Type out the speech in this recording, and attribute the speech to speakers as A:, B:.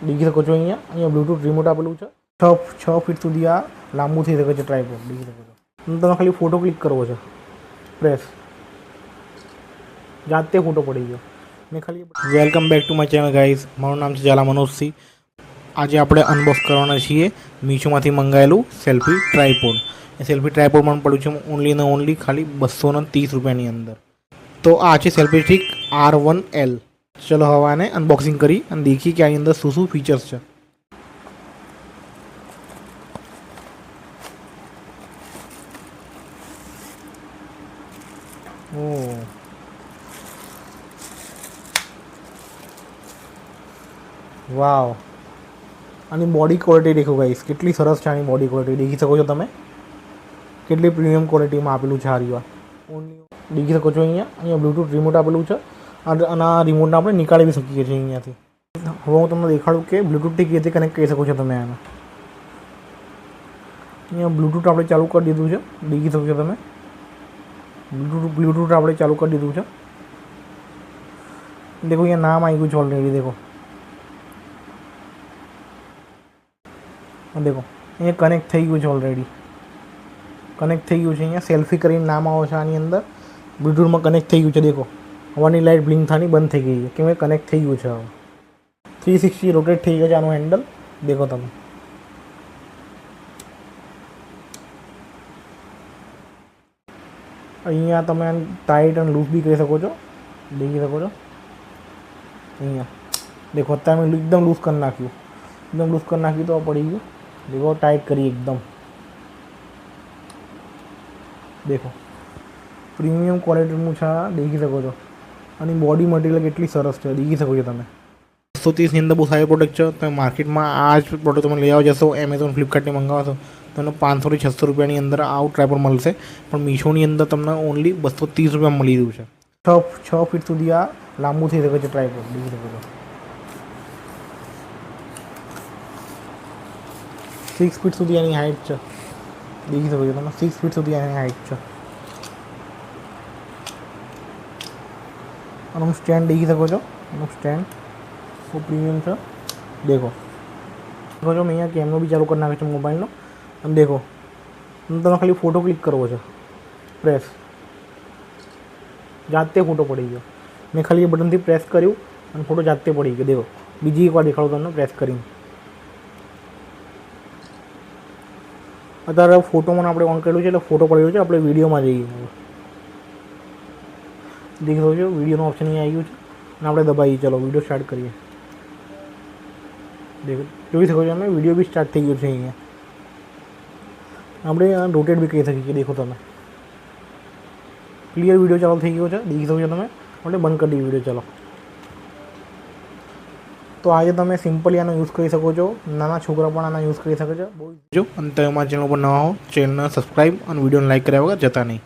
A: દેખી શકો છો અહીંયા બ્લૂટૂથ રિમોટ આપેલું છે. 6 ફીટ સુધી આ લાંબુ થઈ શકે છે ટ્રાયપોડ, દેખી શકો છો. તમે ખાલી ફોટો ક્લિક કરવો છે, પ્રેસ, જાતે ફોટો પડી ગયો. મેં ખાલી welcome back to my channel guys. મારું નામ છે ઝાલા મનોજસિંહ. આજે આપણે અનબોક્સ કરવાના છીએ મીશોમાંથી મંગાવેલું સેલ્ફી ટ્રાયપોડ. એ સેલ્ફી ટ્રાયપોડ પણ પડ્યું છે ઓનલી ને ઓનલી ખાલી 230 રૂપિયાની અંદર. તો આ છે સેલ્ફી સ્ટિક R1L. ચલો હવે આને અનબોક્સિંગ કરી અને દેખીએ કે આની અંદર શું શું ફીચર્સ છે. વાવ, આની બોડી ક્વોલિટી દેખો ગાઈસ, કેટલી સરસ છે આની બોડી ક્વોલિટી. દેખી શકો છો તમે કેટલી પ્રીમિયમ ક્વોલિટીમાં આપેલું છે. હારી વાત દેખી શકો છો અહીંયા બ્લૂટૂથ રિમોટ આપેલું છે અને આ રિમોટને આપણે નીકાળી બી શકીએ છીએ અહીંયાથી. હવે હું તમને દેખાડું કે બ્લૂટૂથથી કેવી રીતે કનેક્ટ કરી શકો છો તમે આને. અહીંયા બ્લૂટૂથ આપણે ચાલુ કરી દીધું છે, દેખી શકો છો તમે. બ્લૂટૂથ આપણે ચાલુ કરી દીધું છે. દેખો અહીંયા નામ આવી ગયું છે ઓલરેડી. દેખો દેખો અહીંયા કનેક્ટ થઈ ગયું છે ઓલરેડી. કનેક્ટ થઈ ગયું છે. અહીંયા સેલ્ફી કરીને નામ આવે છે આની અંદર. બ્લૂટૂથમાં કનેક્ટ થઈ ગયું છે. દેખો હવાની લાઇટ બ્લિંક થવાની બંધ થઈ ગઈ છે કેમ કે કનેક્ટ થઈ ગયું છે. હવે 360 રોટેટ થઈ ગયો છે આનું હેન્ડલ. દેખો તમે અહીંયા તમે ટાઈટ અને લૂઝ બી કરી શકો છો, દેખી શકો છો. અહીંયા દેખો અત્યારે મેં એકદમ લૂઝ કરી નાખ્યું, એકદમ લૂઝ કરી નાખ્યું તો પડી ગયું. દેખો ટાઈટ કરી એકદમ. દેખો પ્રીમિયમ ક્વોલિટીનું છે, દેખી શકો છો. અને બોડી મટીરિયલ કેટલી સરસ છે, દેખી શકો છો તમે. 230ની અંદર બહુ સારી પ્રોડક્ટ છે. તમે માર્કેટમાં આ જ પ્રોડક્ટ તમે લઈ આવવા જશો, એમેઝોન ફ્લિપકાર્ટથી મંગાવશો તમને 500 થી 600 રૂપિયાની અંદર આવું ટ્રાયપોડ મળશે. પણ મીશોની અંદર તમને ઓનલી 230 રૂપિયા મળી રહ્યું છે. 6 ફીટ સુધી આ લાંબુ થઈ શકે છે ટ્રાયપોડ, દેખી શકો છો. 6 ફીટ સુધી એની હાઇટ છે, દેખી શકો છો તમે. 6 ફીટ સુધી એની હાઇટ છે. આનું સ્ટેન્ડ દેખી શકો છો. આનું સ્ટેન્ડ બહુ પ્રીમિયમ છે. દેખો દેખો છો મેં અહીંયા કેમેરો બી ચાલુ કરી નાખ્યો છે મોબાઈલનો. અને દેખો તમે ખાલી ફોટો ક્લિક કરવો છે, પ્રેસ, જાતે ફોટો પડી ગયો. મેં ખાલી એ બટનથી પ્રેસ કર્યું અને ફોટો જાતે પડી ગયો. દેખો બીજી એકવાર દેખાડું તમને પ્રેસ કરીને. અત્યારે ફોટોમાં આપણે ઓન કરેલું છે એટલે ફોટો પડ્યો છે. આપણે વિડીયોમાં જઈએ. દેખી શકો છો વિડીયોનું ઓપ્શન અહીં આવી ગયું છે અને આપણે દબાવીએ. ચલો વિડીયો સ્ટાર્ટ કરીએ. દેખો જોઈ શકો છો અમે વિડીયો બી સ્ટાર્ટ થઈ ગયો છે. અહીંયા આપણે રોટેટ બી કરી શકીએ. દેખો તમે ક્લિયર વિડીયો ચાલુ થઈ ગયો છે, દેખી શકો છો તમે. આપણે બંધ કરી દઈએ વિડીયો. ચાલો તો આજે તમે સિમ્પલી આનો યુઝ કરી શકો છો. નાના છોકરા પણ આનો યુઝ કરી શકે છે. બહુ જો અને તમે અમારા ચેનલ પર નવા હો, ચેનલને સબસ્ક્રાઈબ અને વિડીયોને લાઈક કર્યા વગર જતા નહીં.